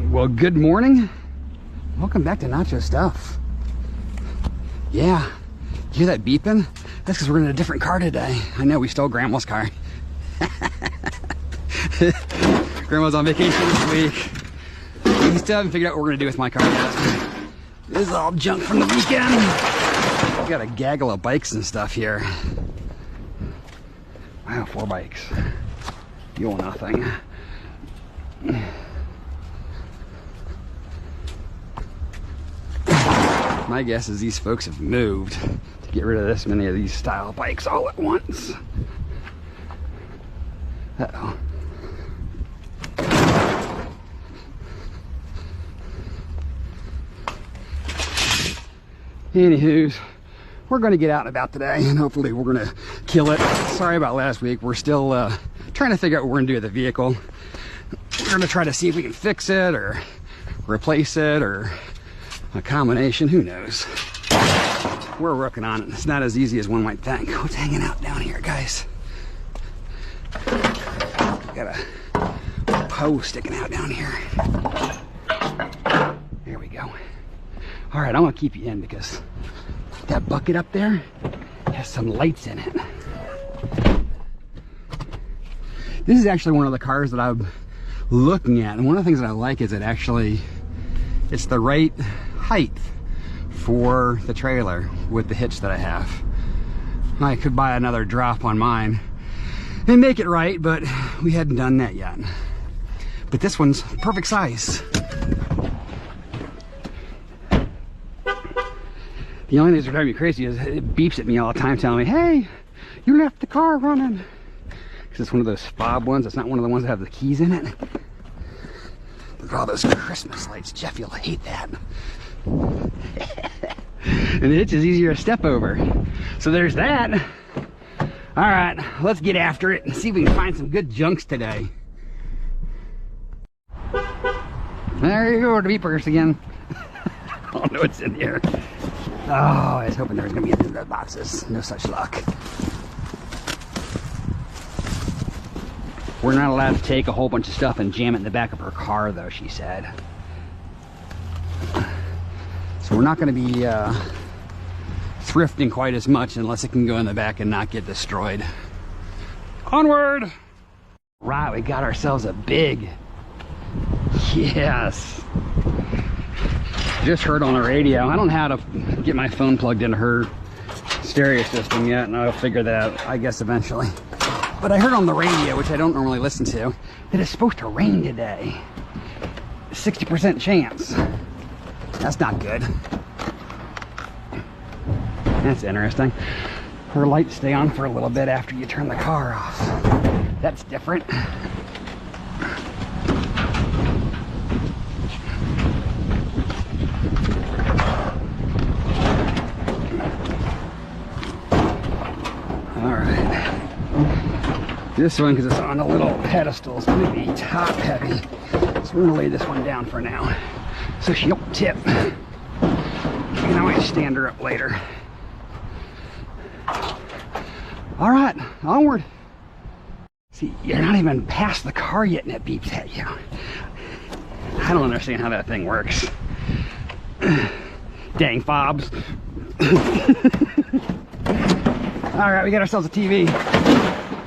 Well, good morning. Welcome back to Nacho Stuff. Yeah, you hear that beeping? That's because we're in a different car today. I know, we stole Grandma's car. Grandma's on vacation this week. We still haven't figured out what we're gonna do with my car yet. This is all junk from the weekend. We got a gaggle of bikes and stuff here. Wow, 4 bikes. Fuel nothing. My guess is these folks have moved to get rid of this many of these style bikes all at once. Uh-oh. Anywho's, we're going to get out and about today, and hopefully we're going to kill it. Sorry about last week. We're still trying to figure out what we're going to do with the vehicle. We're going to try to see if we can fix it or replace it or a combination. Who knows? We're working on it. It's not as easy as one might think. What's hanging out down here, guys? Got a post sticking out down here. There we go. All right, I'm gonna keep you in because that bucket up there has some lights in it. This is actually one of the cars that I'm looking at, and one of the things that I like is it's the right height for the trailer with the hitch that I have. I could buy another drop on mine and make it right, but we hadn't done that yet. But this one's perfect size. The only thing that's driving me crazy is it beeps at me all the time telling me, hey, you left the car running. Because it's one of those fob ones. It's not one of the ones that have the keys in it. Look at all those Christmas lights. Jeff, you'll hate that. And the hitch is easier to step over. So there's that. All right, let's get after it and see if we can find some good junks today. There you go, the beepers again. I don't know what's in here. Oh, I was hoping there was going to be in the boxes. No such luck. We're not allowed to take a whole bunch of stuff and jam it in the back of her car, though, she said. So we're not going to be thrifting quite as much unless it can go in the back and not get destroyed. Onward! Right, we got ourselves a big. Yes. Just heard on the radio. I don't know how to get my phone plugged into her stereo system yet, and I'll figure that out, I guess, eventually. But I heard on the radio, which I don't normally listen to, that it's supposed to rain today. 60% chance. That's not good. That's interesting. Her lights stay on for a little bit after you turn the car off. That's different. This one, because it's on a little pedestal, is going to be top heavy. So we're going to lay this one down for now so she don't tip. We can always stand her up later. All right, onward. See, you're not even past the car yet and it beeps at you. I don't understand how that thing works. Dang fobs. All right, we got ourselves a TV.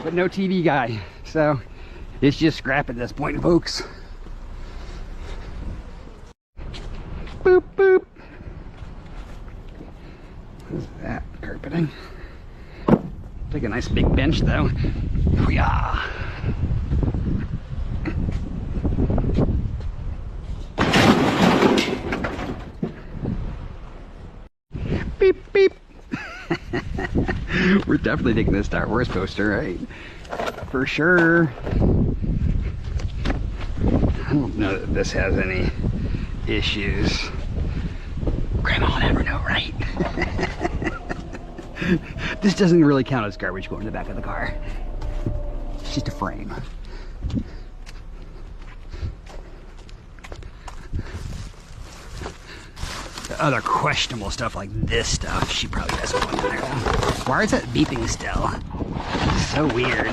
But no TV guy, so it's just scrap at this point, folks. Boop, boop. What is that? Carpeting. Take a nice big bench, though. Yeah. Beep, beep. We're definitely taking this Star Wars poster, right? For sure. I don't know that this has any issues. Grandma will never know, right? This doesn't really count as garbage going in the back of the car. It's just a frame. The other questionable stuff like this stuff, she probably doesn't want in there. Why is that beeping still? So weird.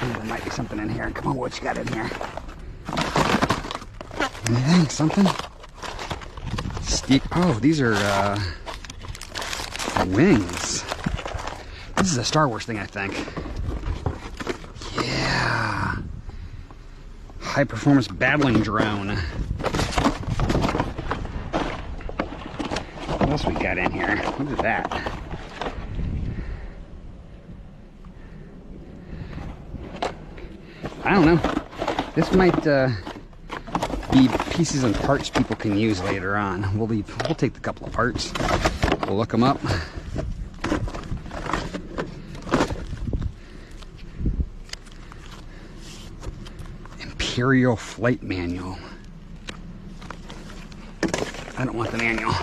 There might be something in here. Come on, what you got in here? Anything? Something? Steep. Oh, these are wings. This is a Star Wars thing, I think. Yeah. High performance battling drone. What else we got in here? What is that? I don't know. This might be pieces and parts people can use later on. We'll take the couple of parts. We'll look them up. Imperial Flight Manual. I don't want the manual.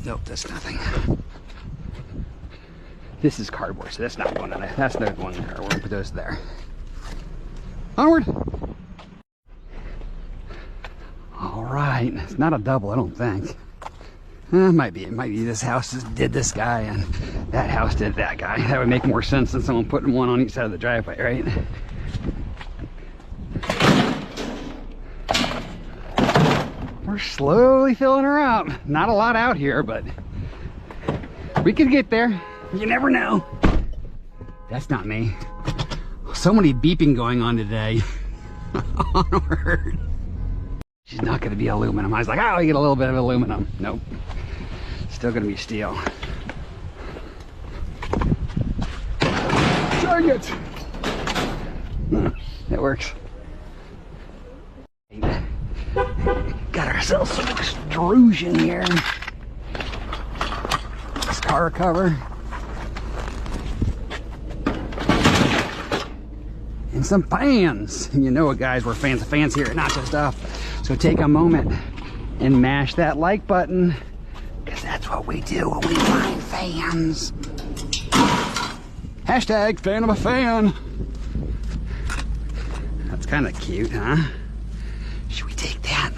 Nope, that's nothing. This is cardboard, so that's not going in there. That's not going there. We're gonna put those there. Onward! Alright, it's not a double, I don't think. It might be. It might be this house did this guy and that house did that guy. That would make more sense than someone putting one on each side of the driveway, right? We're slowly filling her up. Not a lot out here, but we could get there. You never know. That's not me. So many beeping going on today. Onward. She's not going to be aluminum. I was like, oh, you get a little bit of aluminum. Nope. Still going to be steel. Dang it! That works. Got ourselves some extrusion here. This car cover. And some fans. You know what, guys, we're fans of fans here at Nacho Stuff. So take a moment and mash that like button, because that's what we do when we find fans. Hashtag fan of a fan. That's kind of cute, huh? Should we take that?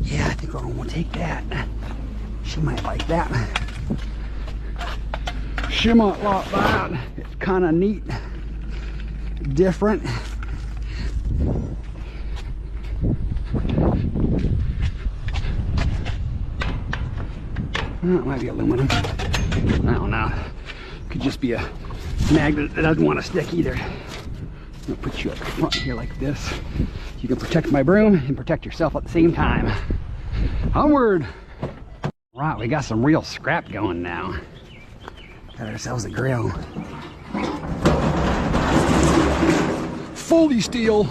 Yeah, I think we'll take that. She might like that. She might like that. It's kind of neat. Different. Well, it might be aluminum. I don't know. Could just be a magnet that doesn't want to stick either. I'm gonna put you up front here like this. You can protect my broom and protect yourself at the same time. Onward! Right, we got some real scrap going now. Got ourselves a grill. Fully steel.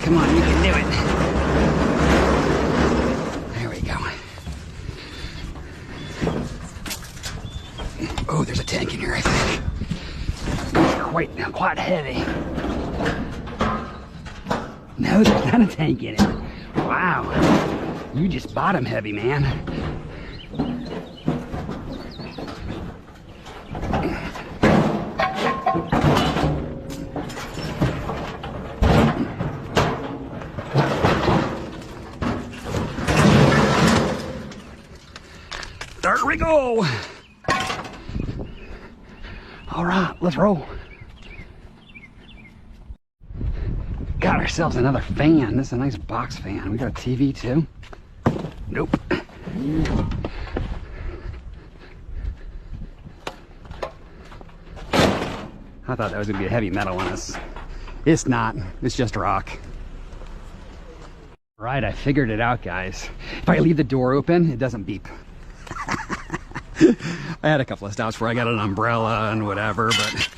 Come on, you can do it. There we go. Oh, there's a tank in here, I think. It's quite heavy. No, there's not a tank in it. Wow. You just bottom heavy, man. There we go. All right, let's roll. Got ourselves another fan. This is a nice box fan. We got a TV too. Nope. I thought that was gonna be a heavy metal one. It's not. It's just rock. Right, I figured it out, guys. If I leave the door open, it doesn't beep. I had a couple of stops where I got an umbrella and whatever, but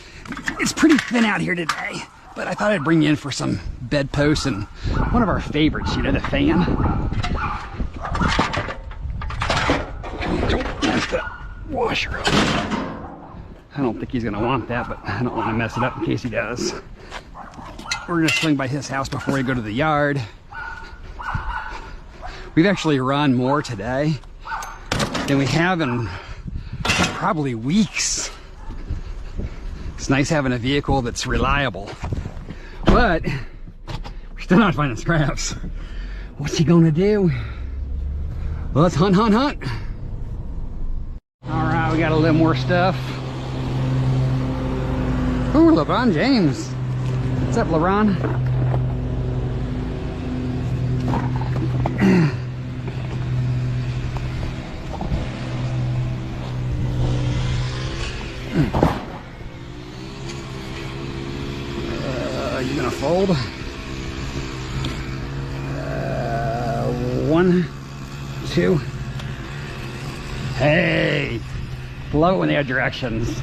it's pretty thin out here today. But I thought I'd bring you in for some bedposts and one of our favorites, you know, the fan. Don't mess the washer up. I don't think he's gonna want that, but I don't want to mess it up in case he does. We're gonna swing by his house before we go to the yard. We've actually run more today than we have in probably weeks. It's nice having a vehicle that's reliable. But we're still not finding scraps. What's he gonna do? Well, let's hunt, hunt, hunt. All right, we got a little more stuff. Ooh, LeBron James. What's up, LeBron? You gonna fold? 1, 2. Hey, blow it when they have directions.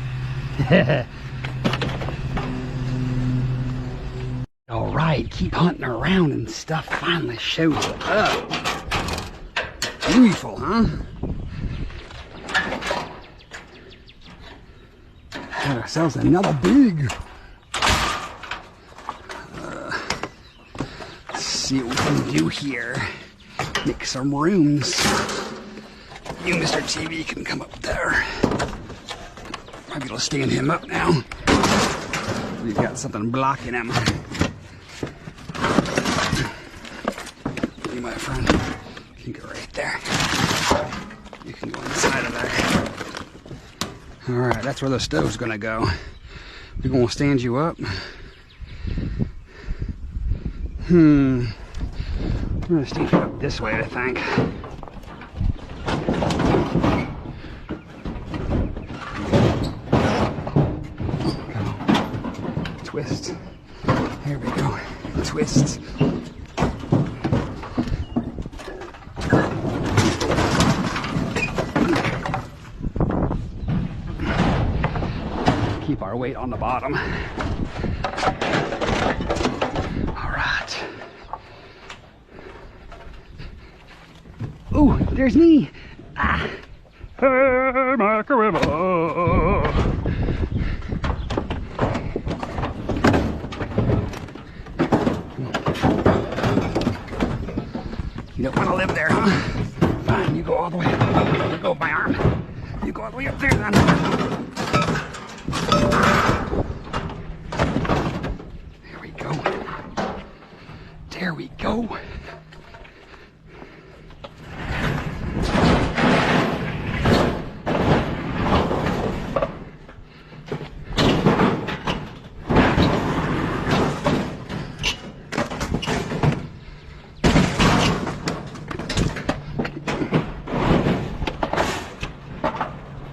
All right, keep hunting around and stuff finally shows up. Beautiful, huh? Got ourselves another big. Let's see what we can do here. Make some rooms. You, Mr. TV, can come up there. I'll be able to stand him up now. We've got something blocking him. You, my friend, you can go right there. You can go inside of there. All right, that's where the stove's gonna go. We're gonna stand you up. I'm gonna stand you up this way, I think. Go. Twist. There we go. Twist. Keep our weight on the bottom. All right. Ooh, there's me. Ah. Hey, Macarena. You don't want to live there, huh? Fine, you go all the way. Let go of my arm. You go all the way up there, then. There we go. There we go.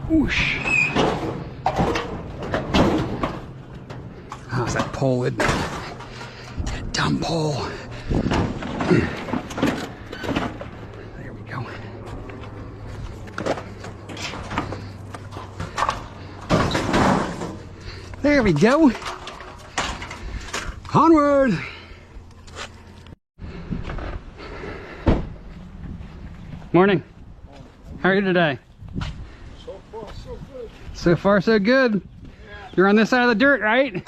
Whoosh. How's that pole, isn't it? That dumb pole. There we go. There we go. Onward. Morning. How are you today? So far, so good. Yeah. You're on this side of the dirt, right?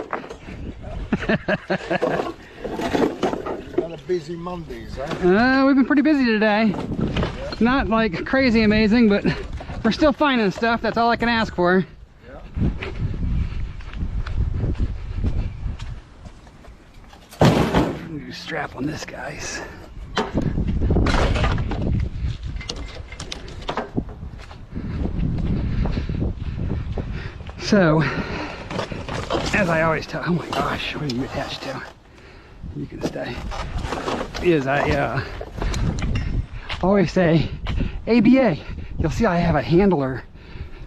Not a busy Mondays, huh? We've been pretty busy today. Yeah. Not like crazy amazing, but we're still finding stuff. That's all I can ask for. Yeah. New strap on this, guys. So, as I always tell, oh my gosh, what are you attached to? You can stay. Is I always say, ABA. You'll see I have a handler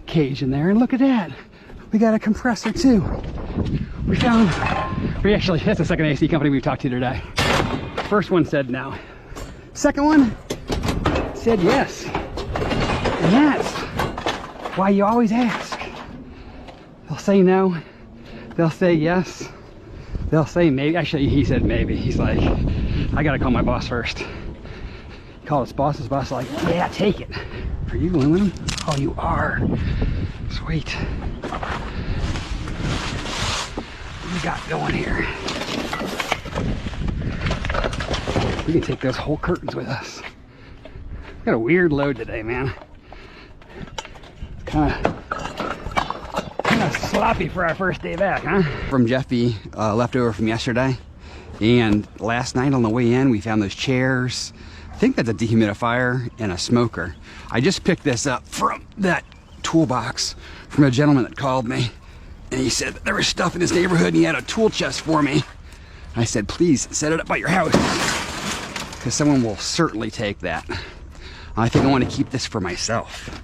cage in there, and look at that. We got a compressor too. We actually, that's the second AC company we've talked to today. First one said no. Second one said yes. And that's why you always ask. They'll say no, they'll say yes, they'll say maybe. Actually, he said maybe. He's like, I gotta call my boss first. He called his boss like, yeah, take it. Are you going with him? Oh, you are. Sweet. What we got going here? We can take those whole curtains with us. We got a weird load today, man. Kind of sloppy for our first day back, huh? From Jeffy, left over from yesterday. And last night on the way in, we found those chairs. I think that's a dehumidifier and a smoker. I just picked this up from that toolbox from a gentleman that called me. And he said that there was stuff in his neighborhood and he had a tool chest for me. I said, please set it up by your house, because someone will certainly take that. I think I want to keep this for myself.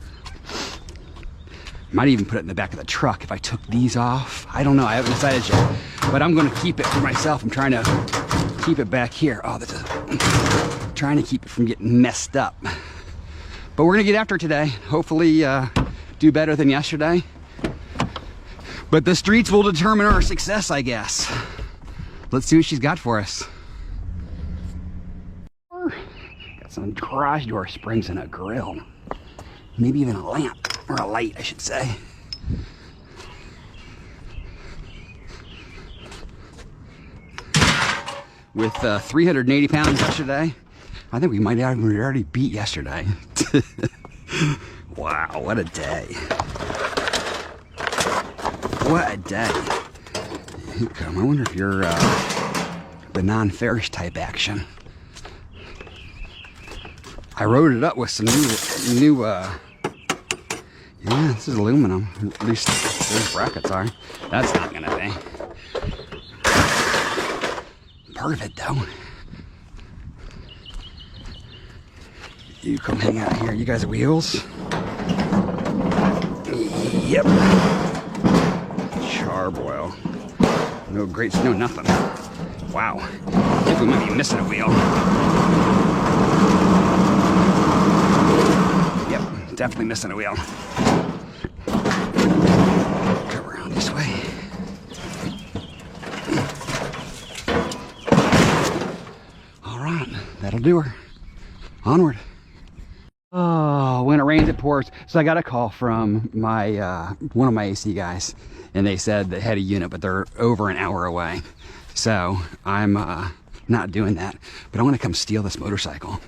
Might even put it in the back of the truck if I took these off. I don't know, I haven't decided yet. But I'm gonna keep it for myself. I'm trying to keep it back here. Oh, that's trying to keep it from getting messed up. But we're gonna get after it today. Hopefully do better than yesterday. But the streets will determine our success, I guess. Let's see what she's got for us. Got some garage door springs and a grill. Maybe even a lamp, or a light, I should say. With 380 pounds yesterday, I think we might have already beat yesterday. Wow, what a day. What a day. Come, I wonder if you're the non-ferrous type action. I wrote it up with some new yeah, this is aluminum. At least those brackets are. That's not gonna be. Perfect though. You come hang out here. You guys are wheels? Yep. Charboil. No grates, no nothing. Wow. I think we might be missing a wheel. Yep, definitely missing a wheel. Come around this way. All right, that'll do her. Onward. Oh, when it rains, it pours. So I got a call from my one of my AC guys, and they said they had a unit, but they're over an hour away. So I'm not doing that, but I want to come steal this motorcycle.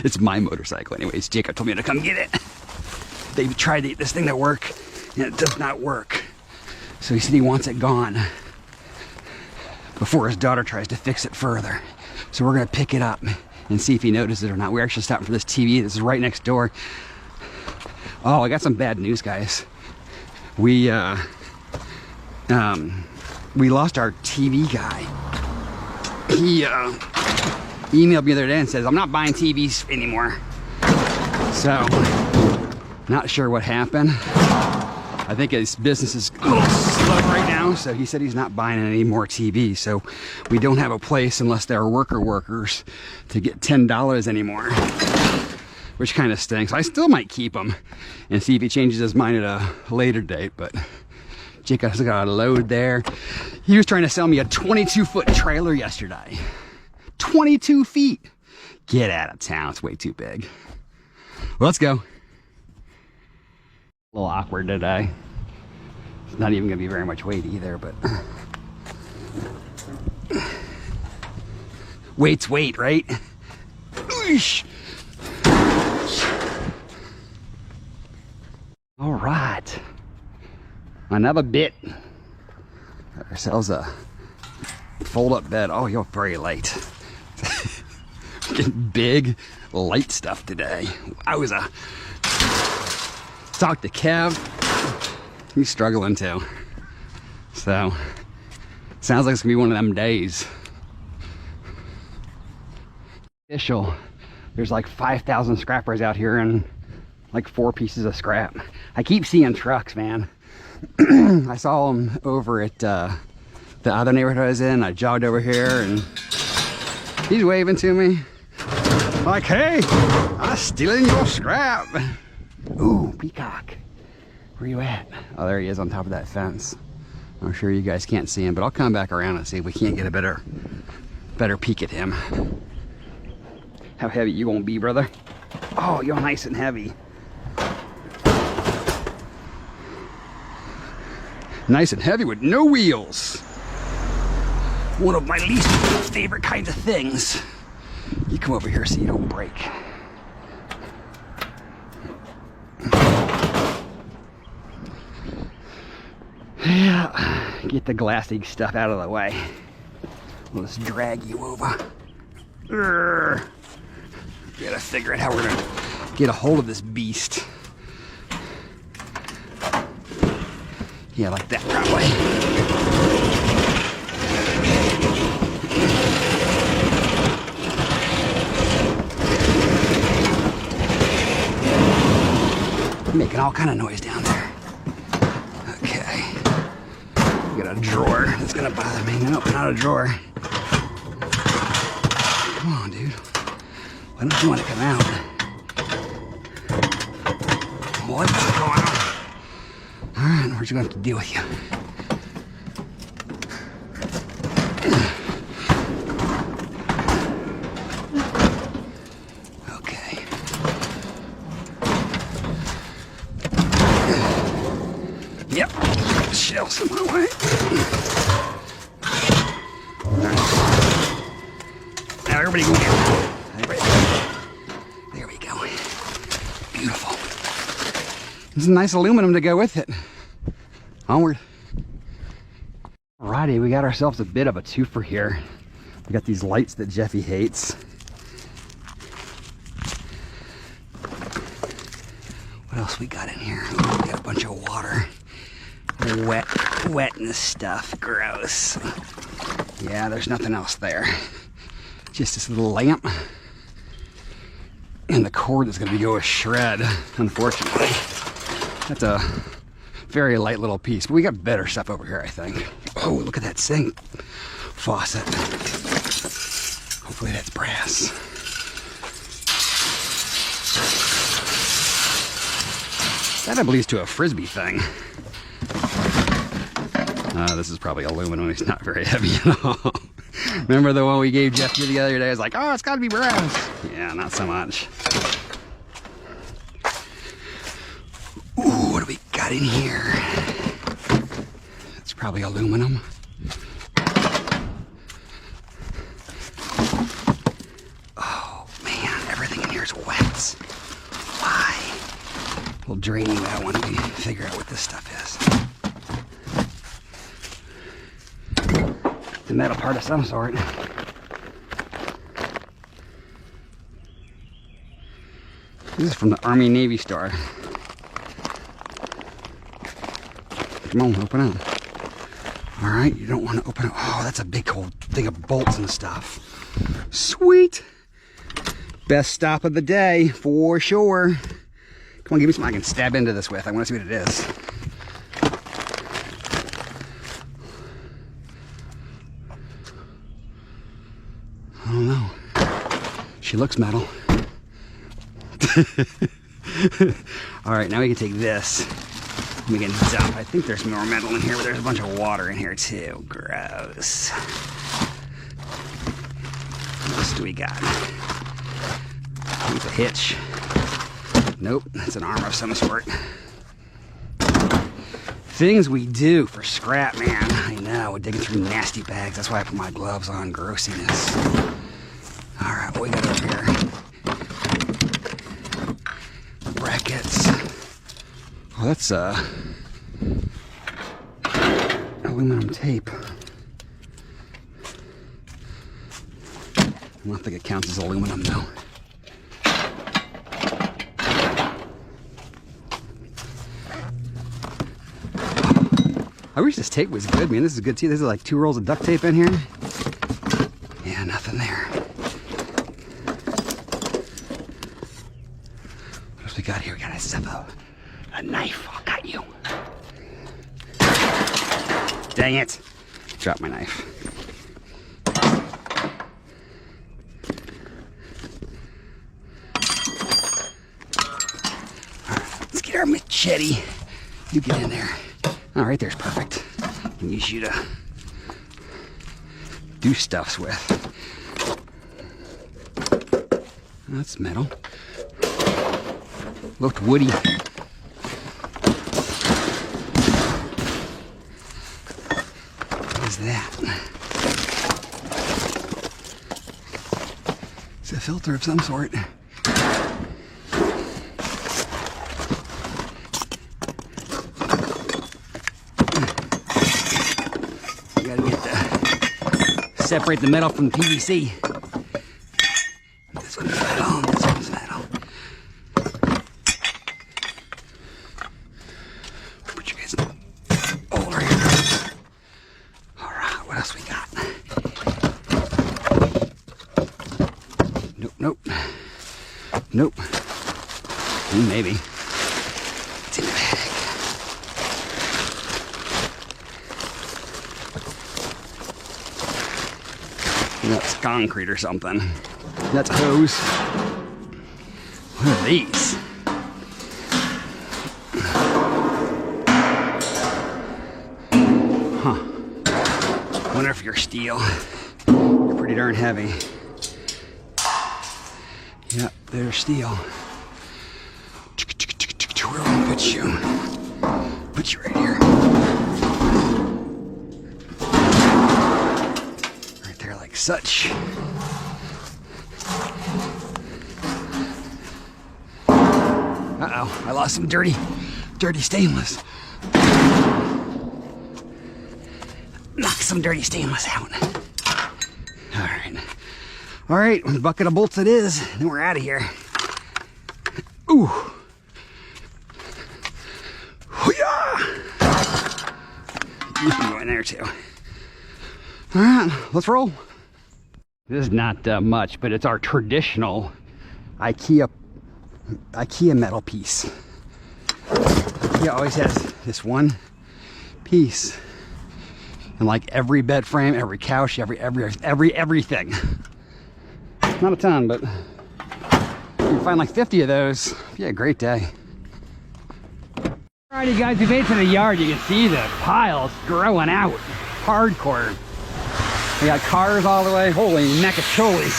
It's my motorcycle anyways. Jacob told me to come get it. They tried to get this thing to work, and it does not work. So he said he wants it gone before his daughter tries to fix it further. So we're gonna pick it up and see if he notices it or not. We're actually stopping for this TV. This is right next door. Oh, I got some bad news, guys. We lost our TV guy. He emailed me the other day and says, I'm not buying TVs anymore. So, not sure what happened. I think his business is a little slow right now, so he said he's not buying any more TVs. So we don't have a place unless there are workers to get $10 anymore, which kind of stinks. I still might keep him and see if he changes his mind at a later date, but Jacob's got a load there. He was trying to sell me a 22-foot trailer yesterday. 22 feet. Get out of town, it's way too big. Well, let's go. A little awkward today. It's not even gonna be very much weight either, but weight's weight, right? Oosh. All right, another bit. Got ourselves a fold-up bed. Oh, you're very late. Getting big, light stuff today. Wowza. Talked to Kev. He's struggling too. So, sounds like it's gonna be one of them days. Official. There's like 5,000 scrappers out here and like 4 pieces of scrap. I keep seeing trucks, man. I saw them over at the other neighborhood I was in. I jogged over here and he's waving to me. Like, hey, I'm stealing your scrap. Ooh, peacock. Where you at? Oh, there he is on top of that fence. I'm sure you guys can't see him, but I'll come back around and see if we can't get a better peek at him. How heavy you gonna be, brother? Oh, you're nice and heavy. Nice and heavy with no wheels. One of my least favorite kinds of things. You come over here so you don't break. Yeah, get the glassy stuff out of the way. We'll just drag you over. Urgh. Gotta figure out how we're gonna get a hold of this beast. Yeah, like that probably. Making all kind of noise down there. Okay. We got a drawer that's gonna bother me. No, not a drawer. Come on, dude. Why don't you want to come out? What's going on? Alright, we're just gonna have to deal with you. Okay. Yep. Shells in my way. Now everybody go here. There we go. Beautiful. It's nice aluminum to go with it. Onward. Alrighty, we got ourselves a bit of a twofer here. We got these lights that Jeffy hates. What else we got in here? Oh, we got a bunch of water. Wetness stuff. Gross. Yeah, there's nothing else there. Just this little lamp. And the cord that's going to go a shred, unfortunately. That's a very light little piece. But we got better stuff over here, I think. Oh, look at that sink faucet. Hopefully that's brass. That I believe is to a frisbee thing. This is probably aluminum. It's not very heavy at all. Remember the one we gave Jeff the other day? I was like, oh, it's got to be brass. Yeah, not so much. Ooh, what do we got in here? It's probably aluminum. Oh, man, everything in here is wet. Why? We'll drain you out once we figure out what this stuff is. The metal part of some sort. This is from the Army Navy store. Come on, open up. All right, you don't want to open it. Oh, that's a big old thing of bolts and stuff. Sweet. Best stop of the day, for sure. Come on, give me something I can stab into this with. I want to see what it is. I don't know. She looks metal. All right, now we can take this. We can dump. I think there's more metal in here, but there's a bunch of water in here too. Gross. What else do we got? It's a hitch. Nope, it's an arm of some sort. Things we do for scrap, man. I know, we're digging through nasty bags. That's why I put my gloves on. Grossiness. All right, what we got over here? Brackets. Oh, that's aluminum tape. I don't think it counts as aluminum though. I wish this tape was good, man. This is good too. There's like 2 rolls of duct tape in here. Yeah, nothing there. What else we got here? We got a knife. I got you. Dang it. Dropped my knife. All right, let's get our machete. You get in there. All right, there's perfect. I can use you to do stuffs with. That's metal. Looked woody. What is that? It's a filter of some sort. separate the metal from the PVC. This one's metal, this one's metal. Put you guys over here. Alright, what else we got? Nope, nope. Nope. Maybe. It's in the bag. That's concrete or something. That's a hose. What are these? Huh. Wonder if you're steel. You're pretty darn heavy. Yep, they're steel. Where will I put you? Put you right here. Right there like such. Uh-oh, I lost some dirty stainless. Knock some dirty stainless out. All right, bucket of bolts it is. Then we're out of here. Ooh. Hoo-yah! You can go in there too. All right, let's roll. This is not much, but it's our traditional IKEA metal piece. IKEA always has this one piece, and like every bed frame, every couch, everything. Not a ton, but you can find like 50 of those. Yeah, a great day. Alrighty guys, we made it to the yard. You can see the piles growing out. Hardcore. We got cars all the way. Holy necacholi.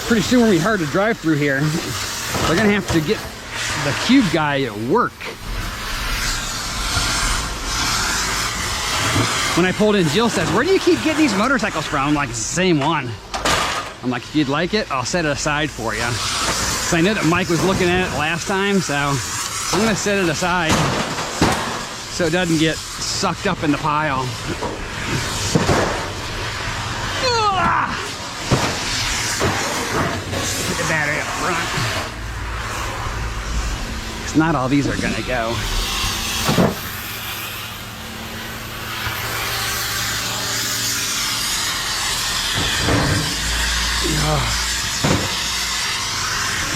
Pretty soon we're gonna be hard to drive through here. We're gonna have to get the cube guy at work. When I pulled in, Jill says, "Where do you keep getting these motorcycles from?" I'm like, "It's the same one." I'm like, "If you'd like it, I'll set it aside for you." So I know that Mike was looking at it last time, so I'm gonna set it aside so it doesn't get sucked up in the pile. Put the battery up front. 'Cause not all these are gonna go.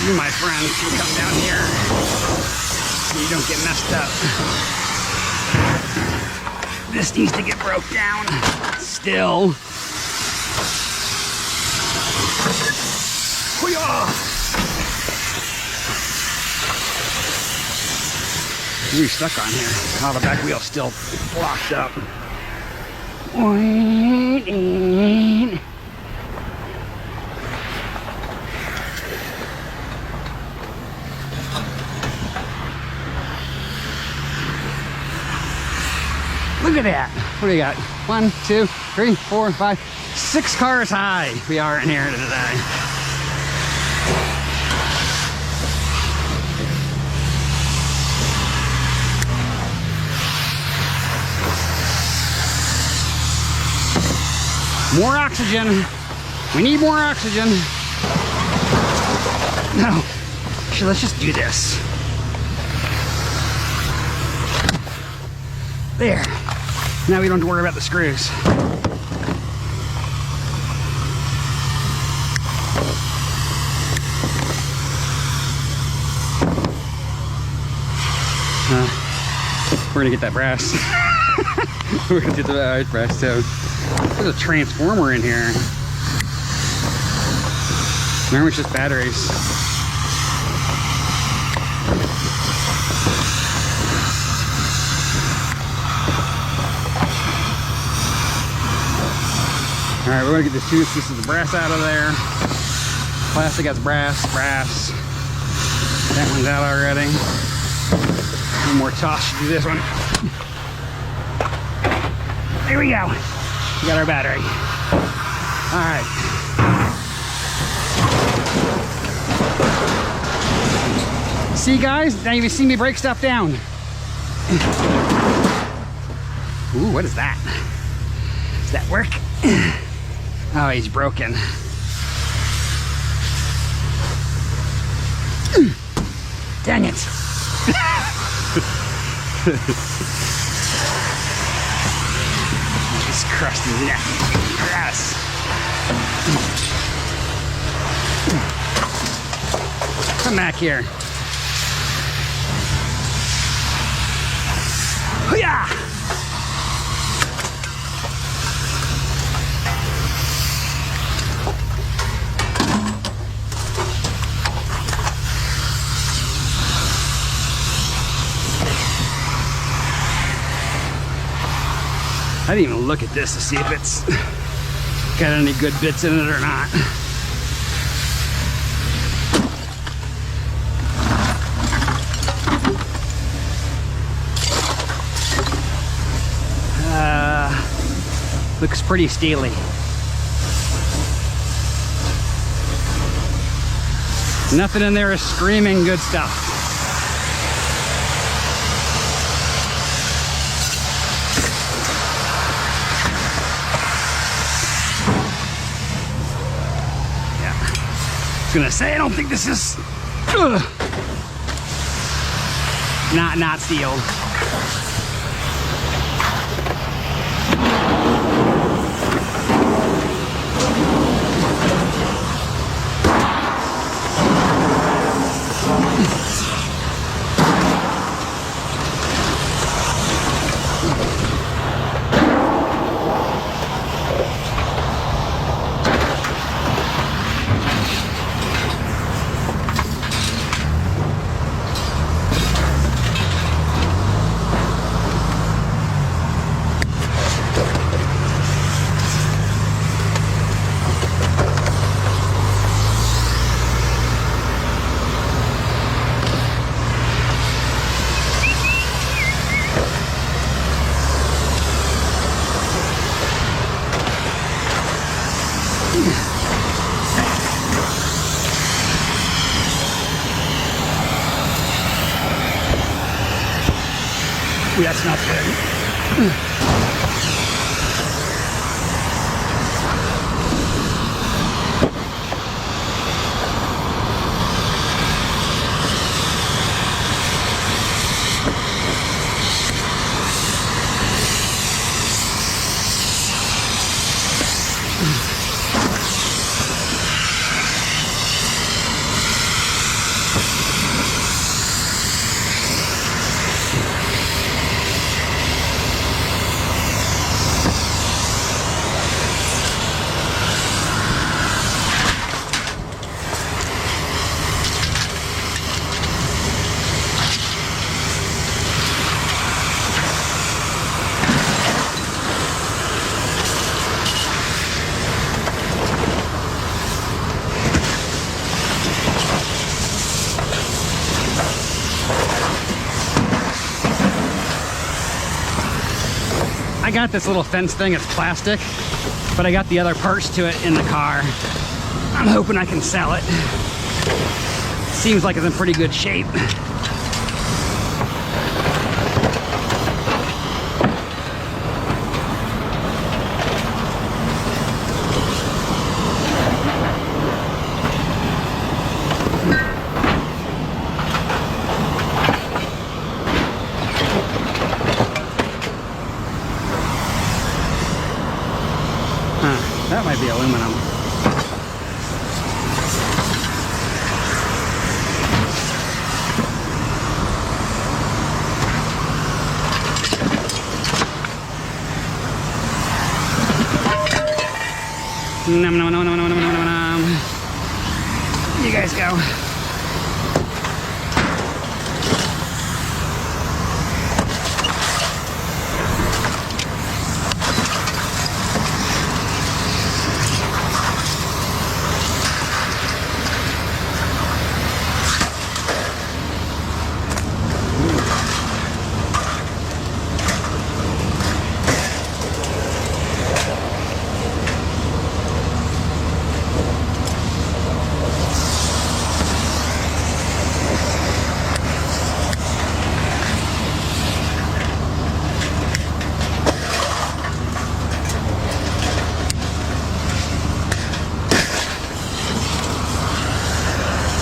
You, my friend, can come down here so you don't get messed up. This needs to get broke down still. We're stuck on here. Oh, the back wheel's still locked up. Look at that. What do we got? 1, 2, 3, 4, 5, 6 cars high. We are in here today. More oxygen. We need more oxygen. No. Actually, let's just do this. There. Now we don't have to worry about the screws. We're gonna get that brass. We're gonna get the brass too. There's a transformer in here. Remember, it's just batteries. All right, we're gonna get this piece of the brass out of there. Plastic has brass. That one's out already. One more toss to do this one. There we go. We got our battery. All right. See, guys? Now you can see me break stuff down. Ooh, what is that? Does that work? Oh, he's broken. Dang it. Just crushed his neck. Yes. Come back here. Yeah. I didn't even look at this to see if it's got any good bits in it or not. Looks pretty steely. Nothing in there is screaming good stuff. Gonna say I don't think this is not sealed. Ooh, that smells good. I got this little fence thing, it's plastic, but I got the other parts to it in the car. I'm hoping I can sell it. Seems like it's in pretty good shape. That might be aluminum. Nom, nom, nom, nom, nom, nom, nom, nom. You guys go.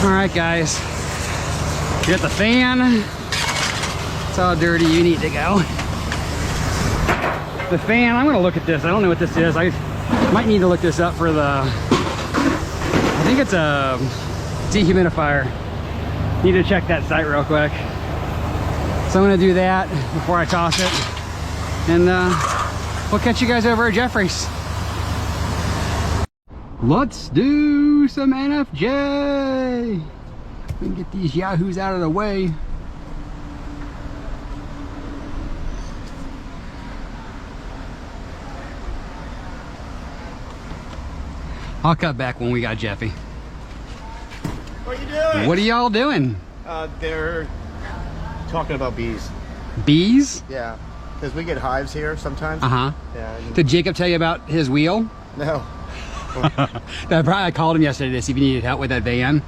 All right, guys. You got the fan. It's all dirty. You need to go. The fan. I'm gonna look at this. I don't know what this is. I might need to look this up for the. I think it's a dehumidifier. Need to check that site real quick. So I'm gonna do that before I toss it, and we'll catch you guys over at Jeffrey's. Let's do some NFJ. We can get these yahoos out of the way. I'll cut back when we got Jeffy. What are you doing? What are y'all doing? They're talking about bees. Bees? Yeah, because we get hives here sometimes. Uh-huh. Yeah. Did Jacob tell you about his wheel? No. I called him yesterday to see if he needed help with that van.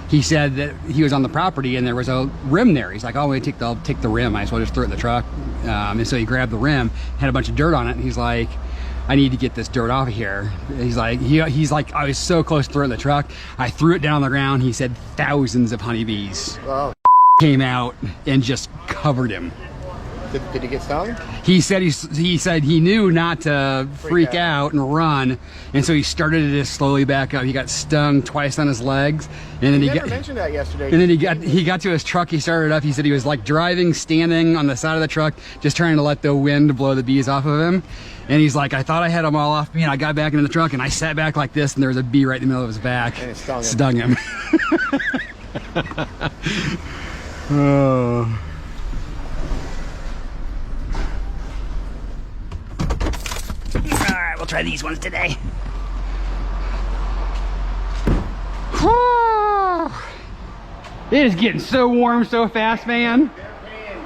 He said that he was on the property and there was a rim there. He's like, oh, wait, take the rim. I just want to just throw it in the truck. And so he grabbed the rim, had a bunch of dirt on it, and he's like, I need to get this dirt off of here. He's like, I was so close to throwing it in the truck. I threw it down on the ground. He said thousands of honeybees came out and just covered him. Did he get stung? He said he knew not to freak out and run, and so he started to just slowly back up. He got stung twice on his legs, and then he mentioned that yesterday. And then he got to his truck. He started up. He said he was like driving, standing on the side of the truck, just trying to let the wind blow the bees off of him. And he's like, I thought I had them all off me, and I got back into the truck, and I sat back like this, and there was a bee right in the middle of his back. And it stung him. Stung him. Oh. Alright, we'll try these ones today. It is getting so warm so fast, man. They're paying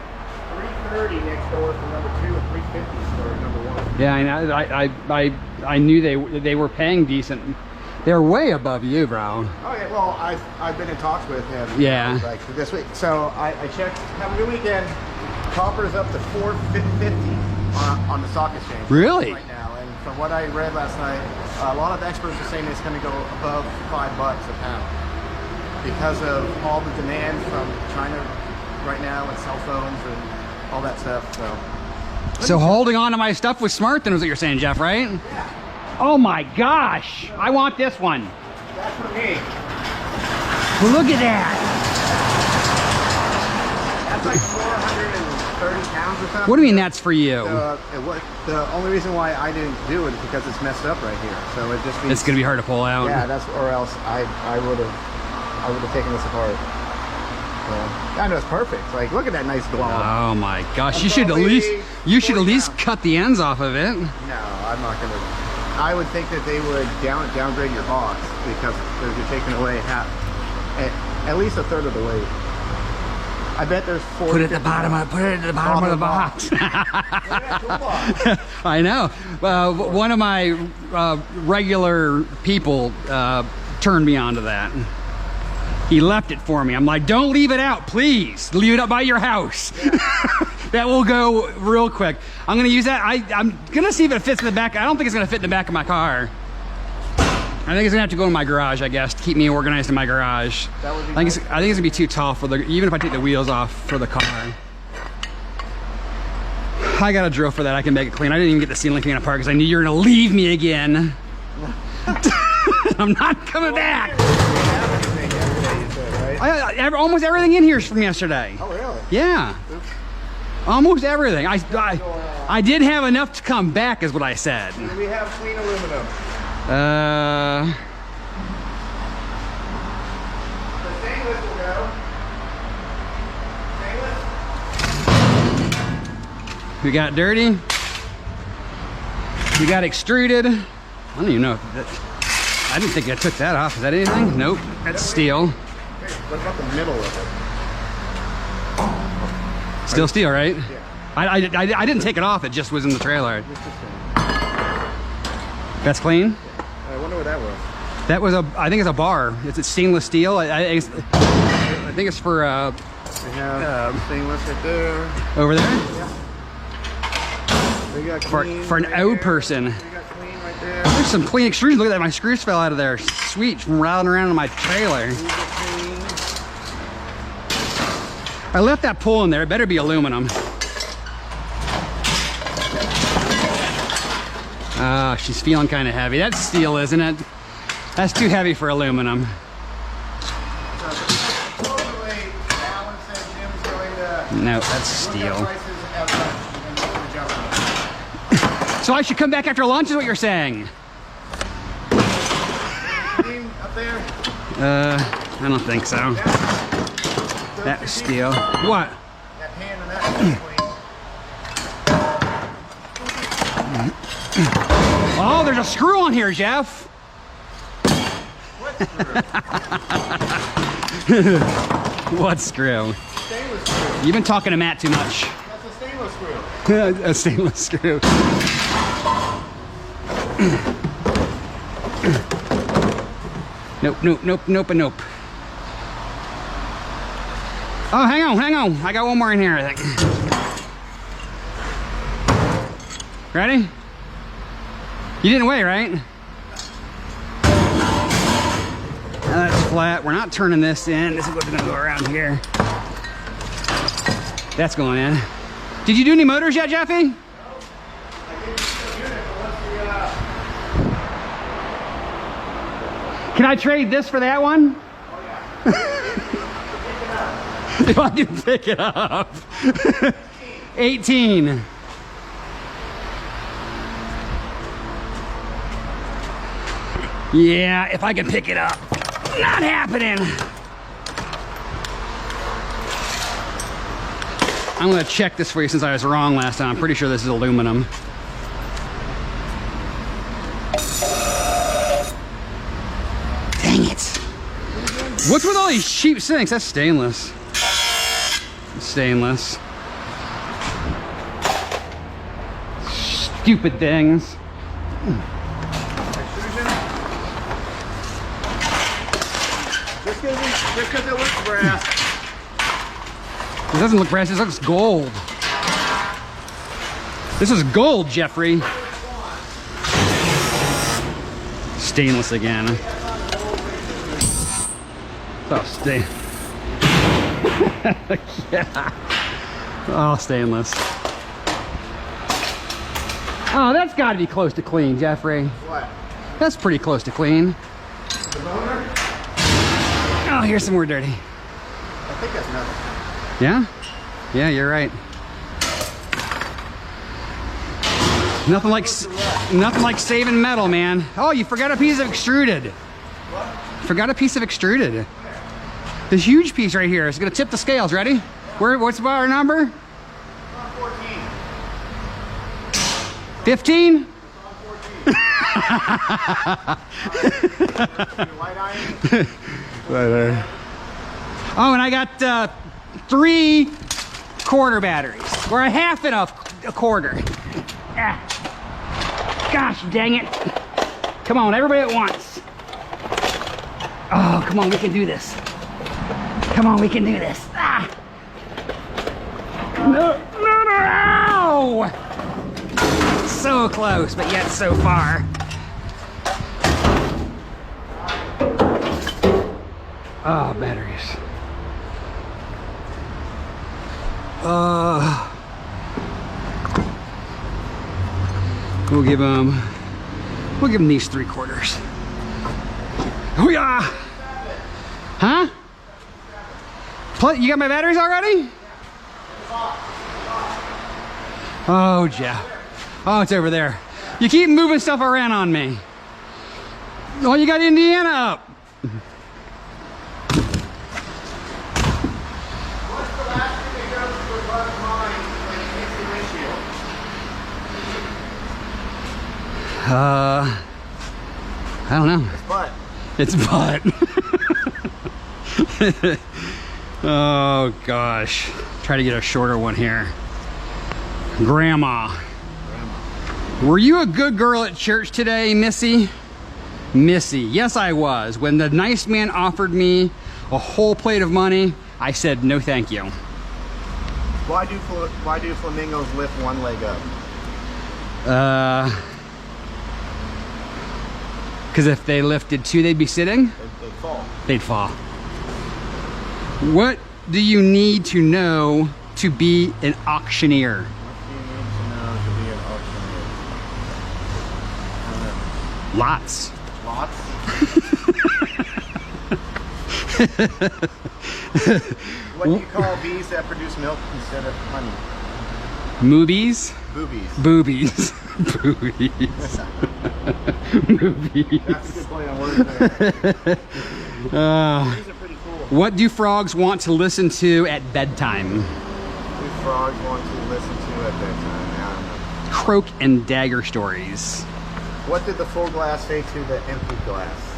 $330 next door for number 2 and $350 for number 1. Yeah, I knew they were paying decent. They're way above you, bro. Oh yeah, well I've been in talks with him. Yeah. Like this week. So I checked. Have a good weekend. Copper's up to $4.50 on the stock exchange. Really? Right now, and from what I read last night, a lot of experts are saying it's going to go above $5 a pound because of all the demand from China right now with cell phones and all that stuff. So holding on to my stuff was smart, then, was what you're saying, Jeff, right? Yeah. Oh my gosh! I want this one. That's for me. Well, look at that. That's like 430 pounds or something. What do you mean that's for you? The only reason why I didn't do it is because it's messed up right here. So it just means It's gonna be hard to pull out. Yeah, or else I would have taken this apart. I know it's perfect. Like, look at that nice glob. Oh my gosh! You should at least cut the ends off of it. No, I'm not gonna. I would think that they would downgrade your box because you're taking away at least a third of the weight. I bet there's 4. Put it at the bottom of the box. I know. One of my regular people turned me onto that. He left it for me. I'm like, don't leave it out, please. Leave it up by your house. Yeah. That will go real quick. I'm gonna use that. I'm gonna see if it fits in the back. I don't think it's gonna fit in the back of my car. I think it's gonna have to go in my garage, I guess, to keep me organized in my garage. That would be I think it's gonna be too tall for even if I take the wheels off for the car. I got a drill for that. I can make it clean. I didn't even get the ceiling clean apart because I knew you were gonna leave me again. I'm not coming back. Almost everything in here is from yesterday. Oh, really? Yeah. Oops. Almost everything. I did have enough to come back, is what I said. Do we have clean aluminum? The stainless will go. Stainless. We got dirty. We got extruded. I don't even know if that. I didn't think I took that off. Is that anything? Nope. That's steel. What about the middle of it? Still steel, right? Yeah. I didn't take it off. It just was in the trailer. That's clean. I wonder what that was. That was I think it's a bar. It's stainless steel. I think it's for We have stainless right there. over there. Yeah. We got clean For an right O there. person. We got clean right there. There's some clean extrusion. Look at that. My screws fell out of there. Sweet, from rattling around in my trailer. We got clean. I left that pull in there. It better be aluminum. Ah, she's feeling kind of heavy. That's steel, isn't it? That's too heavy for aluminum. No, that's steel. So I should come back after lunch is what you're saying? Up there? I don't think so. That's steel. What? That hand and that Oh, there's a screw on here, Jeff. What screw? What screw? Stainless screw. You've been talking to Matt too much. That's a stainless screw. A stainless screw. Nope, nope, nope, nope, and nope. Oh, hang on, hang on. I got one more in here, I think. Ready? You didn't weigh, right? Now that's flat. We're not turning this in. This is what's gonna go around here. That's going in. Did you do any motors yet, Jeffy? No. I gave you the unit, but what's the, Can I trade this for that one? oh yeah. If I can pick it up. 18. Yeah, if I can pick it up. Not happening. I'm gonna check this for you since I was wrong last time. I'm pretty sure this is aluminum. Dang it. What's with all these cheap sinks? That's stainless. Stainless. Stupid things. Just because it looks brass. It doesn't look brass, this looks gold. This is gold, Jeffrey. Stainless again. Oh, yeah. Oh, stainless. Oh, that's got to be close to clean, Jeffrey. What? That's pretty close to clean. The boner? Oh, here's some more dirty. I think that's nothing. Yeah? Yeah, you're right. Nothing like saving metal, man. Oh, you forgot a piece of extruded. What? Forgot a piece of extruded. This huge piece right here is gonna tip the scales. Ready? What's our number? 14. 15? Light iron? Oh, and I got 3 quarter batteries, or a half and a quarter. Ah. Gosh dang it. Come on, everybody at once. Oh, come on, we can do this. Come on, we can do this. Ah. No, no, no, no. So close, but yet so far. Oh, batteries. We'll give them these 3 quarters. Oh yeah. Huh? You got my batteries already? Oh, Jeff. Oh, it's over there. You keep moving stuff around on me. Oh, you got Indiana up. I don't know. It's butt. It's butt. Oh gosh. Try to get a shorter one here. Grandma. Were you a good girl at church today, Missy? Missy, yes I was. When the nice man offered me a whole plate of money, I said no thank you. Why do flamingos lift one leg up? Because if they lifted 2, they'd be sitting? They fall. They'd fall. What do you need to know to be an auctioneer? Lots. Lots? What do you call bees that produce milk instead of honey? Movies? Boobies. Boobies. Boobies. Movies. That's a good play on words there. These are pretty cool. What do frogs want to listen to at bedtime? What do frogs want to listen to at bedtime? I don't know. Croak and dagger stories. What did the full glass say to the empty glass?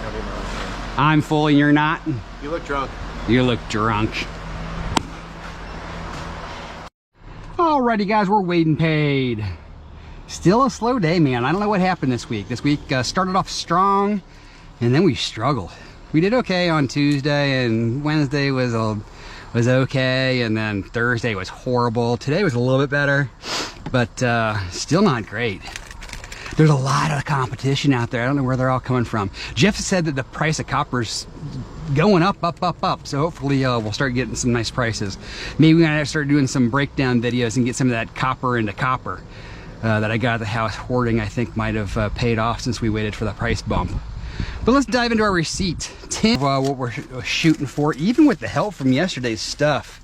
Nobody knows. I'm full and you're not? You look drunk. You look drunk. Alrighty guys, we're weighed and paid. Still a slow day, man. I don't know what happened this week. This week started off strong and then we struggled. We did okay on Tuesday and Wednesday was okay, and then Thursday was horrible. Today was a little bit better, but still not great. There's a lot of competition out there. I don't know where they're all coming from. Jeff said that the price of copper's going up. So hopefully we'll start getting some nice prices. Maybe we're gonna start doing some breakdown videos and get some of that copper into copper that I got at the house hoarding. I think might have paid off since we waited for the price bump. But let's dive into our receipt. What we're shooting for, even with the help from yesterday's stuff.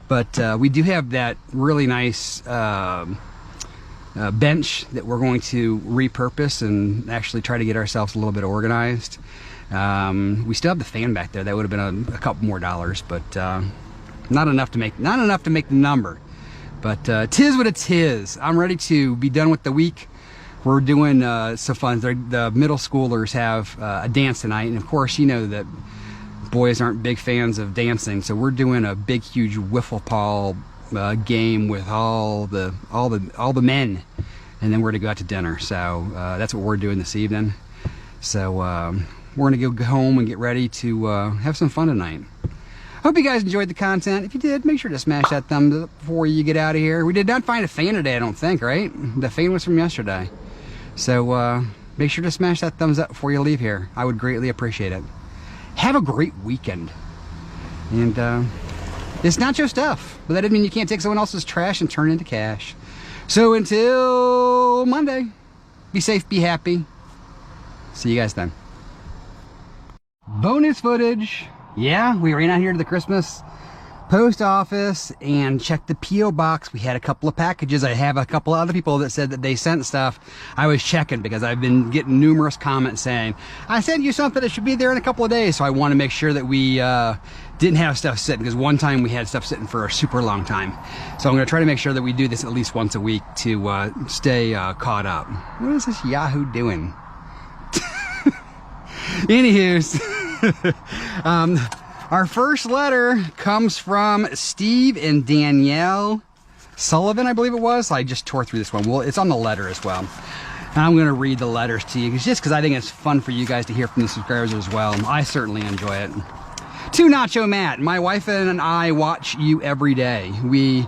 But we do have that really nice bench that we're going to repurpose and actually try to get ourselves a little bit organized. We still have the fan back there. That would have been a couple more dollars, but not enough to make the number. But tis what it is. I'm ready to be done with the week. We're doing some fun. The middle schoolers have a dance tonight, and of course, you know that boys aren't big fans of dancing, so we're doing a big, huge wiffle ball game with all the men, and then we're gonna go out to dinner. So that's what we're doing this evening. So we're gonna go home and get ready to have some fun tonight. Hope you guys enjoyed the content. If you did, make sure to smash that thumbs up before you get out of here. We did not find a fan today, I don't think, right? The fan was from yesterday. So make sure to smash that thumbs up before you leave here. I would greatly appreciate it. Have a great weekend. And it's nacho stuff, but that doesn't mean you can't take someone else's trash and turn it into cash. So until Monday, be safe, be happy. See you guys then. Bonus footage. Yeah, we ran out here to the Christmas post office and checked the P.O. box. We had a couple of packages. I have a couple of other people that said that they sent stuff. I was checking because I've been getting numerous comments saying, I sent you something that should be there in a couple of days. So I want to make sure that we didn't have stuff sitting, because one time we had stuff sitting for a super long time. So I'm going to try to make sure that we do this at least once a week to stay caught up. What is this Yahoo doing? Anywho's, our first letter comes from Steve and Danielle Sullivan, I believe it was. I just tore through this one. Well, it's on the letter as well. And I'm going to read the letters to you just because I think it's fun for you guys to hear from the subscribers as well. I certainly enjoy it. To Nacho Matt, my wife and I watch you every day. We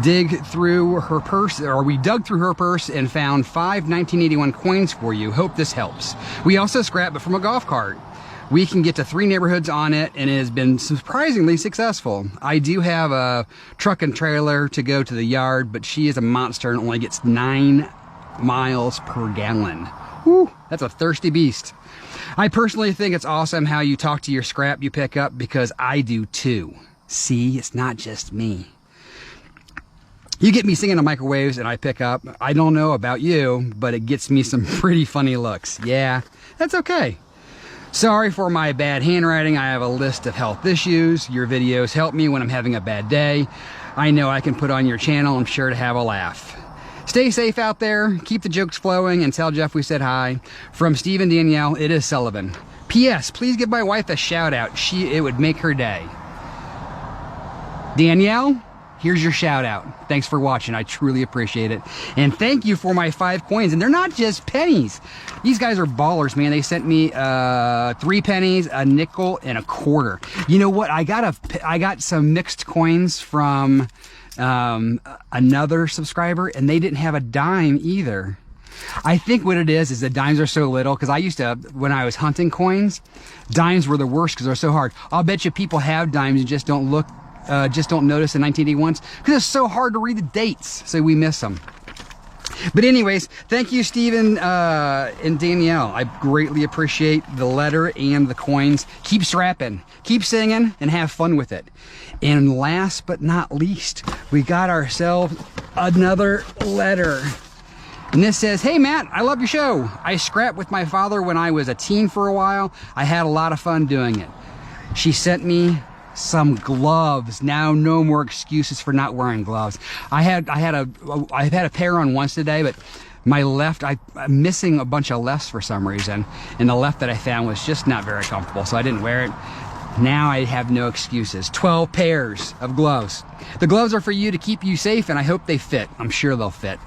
dug through her purse and found 5 1981 coins for you. Hope this helps. We also scrapped it from a golf cart. We can get to 3 neighborhoods on it, and it has been surprisingly successful. I do have a truck and trailer to go to the yard, but she is a monster and only gets 9 miles per gallon. Whew, that's a thirsty beast. I personally think it's awesome how you talk to your scrap you pick up, because I do too. See, it's not just me. You get me singing to microwaves and I pick up. I don't know about you, but it gets me some pretty funny looks. Yeah, that's okay. Sorry for my bad handwriting. I have a list of health issues. Your videos help me when I'm having a bad day. I know I can put on your channel. I'm sure to have a laugh. Stay safe out there. Keep the jokes flowing and tell Jeff we said hi. From Steve and Danielle, it is Sullivan. P.S. Please give my wife a shout out. It would make her day. Danielle, here's your shout out. Thanks for watching. I truly appreciate it. And thank you for my 5 coins. And they're not just pennies. These guys are ballers, man. They sent me 3 pennies, a nickel, and a quarter. You know what? I got some mixed coins from another subscriber, and they didn't have a dime either. I think what it is the dimes are so little, because I used to, when I was hunting coins, dimes were the worst because they're so hard. I'll bet you people have dimes and just don't look, just don't notice the 1981s because it's so hard to read the dates, so we miss them. But anyways, thank you, Stephen and Danielle. I greatly appreciate the letter and the coins. Keep strapping, keep singing, and have fun with it. And last but not least, we got ourselves another letter. And this says, "Hey Matt, I love your show. I scrapped with my father when I was a teen for a while. I had a lot of fun doing it. She sent me some gloves. Now no more excuses for not wearing gloves. I've had a pair on once today, but my left, I'm missing a bunch of lefts for some reason, and the left that I found was just not very comfortable, so I didn't wear it. Now I have no excuses. 12 pairs of gloves. The gloves are for you to keep you safe, and I hope they fit. I'm sure they'll fit.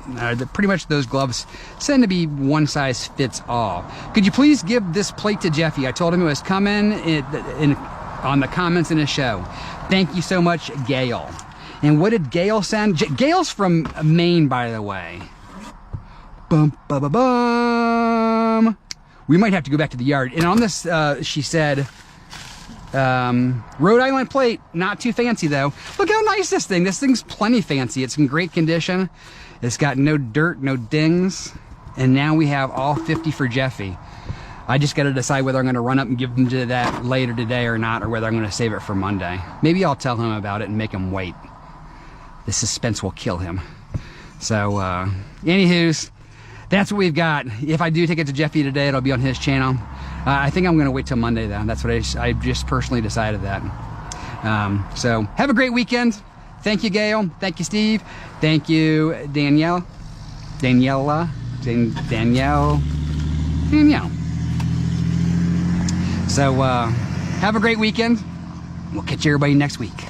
Pretty much those gloves tend to be one size fits all. Could you please give this plate to Jeffy? I told him it was coming on the comments in his show. Thank you so much, Gail." And what did Gail send? Gail's from Maine, by the way. Bum, ba, ba, bum. We might have to go back to the yard. And on this, she said, Rhode Island plate, not too fancy though. Look how nice this thing's plenty fancy. It's in great condition. It's got no dirt, no dings. And now we have all 50 for Jeffy. I just got to decide whether I'm going to run up and give them to that later today or not, or whether I'm going to save it for Monday. Maybe I'll tell him about it and make him wait. The suspense will kill him. So, anywho's, that's what we've got. If I do take it to Jeffy today, it'll be on his channel. I think I'm going to wait till Monday though. That's what I just personally decided that. So have a great weekend. Thank you, Gail. Thank you, Steve. Thank you, Danielle. So have a great weekend. We'll catch everybody next week.